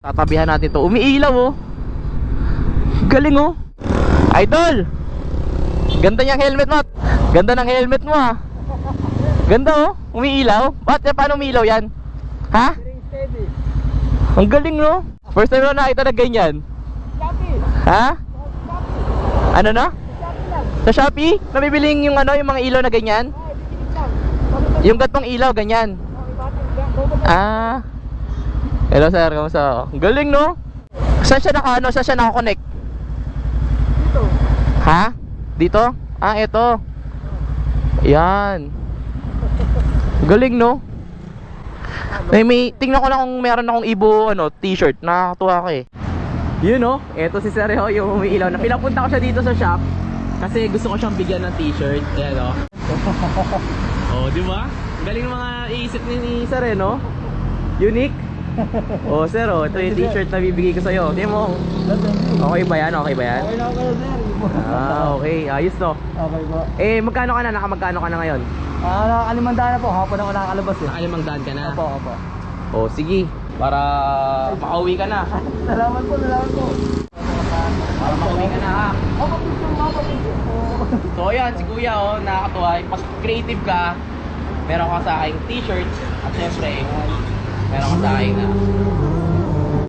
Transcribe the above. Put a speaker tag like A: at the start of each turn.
A: Tatabihan natin to. Umiilaw oh. Galing oh. Idol. Ganda niyang helmet mo. Ganda ng helmet mo ah. Ganda oh. Umiilaw. Bakit paano umiilaw yan? Ha? Ang galing no. First time na nakita na ganyan. Ha? Ano na? Sa Shopee? Nabibiling yung ano, yung mga ilaw na ganyan? Yung gatong ilaw, ganyan. Ah. Hello sir, kamusta? Ang galing no? Saan siya naka-ano? Saan siya naka-connect?
B: Dito.
A: Ha? Dito? Ah, ito. Yan. Galing no? Tingnan ko na kung meron akong Ibo ano, t-shirt. Nakakatuwa ko eh. Yun no? Ito si Sir Ho, yung umiilaw na. Pinapunta ko siya dito sa shop kasi gusto ko siyang bigyan ng t-shirt. Ayan no? Oh, di ba? Galing ng mga iisip ni Sir eh, no? Unique. Oh, sir, oh, ito yung t-shirt na bibigay ko sa'yo. Tingnan mo. Okay ba yan? Okay ba yan?
B: Okay na ako kayo, sir.
A: Ah, okay. Ayos no?
B: Okay po.
A: Eh, magkano ka na? Nakamagkano ka na ngayon?
B: Nakakalimandaan na po. Hapon ako nakakalabas eh.
A: Nakalimangdaan ka na?
B: Opo, opo.
A: Oh, sige. Para makauwi ka na.
B: Salamat po, salamat po.
A: Para makauwi ka na ha.
B: Opo, picture mo, opo, picture po.
A: So ayan, si kuya oh, nakakatuwa. Mas creative ka. Meron ka sa aking t-shirt. At syempre, meron ka sa aking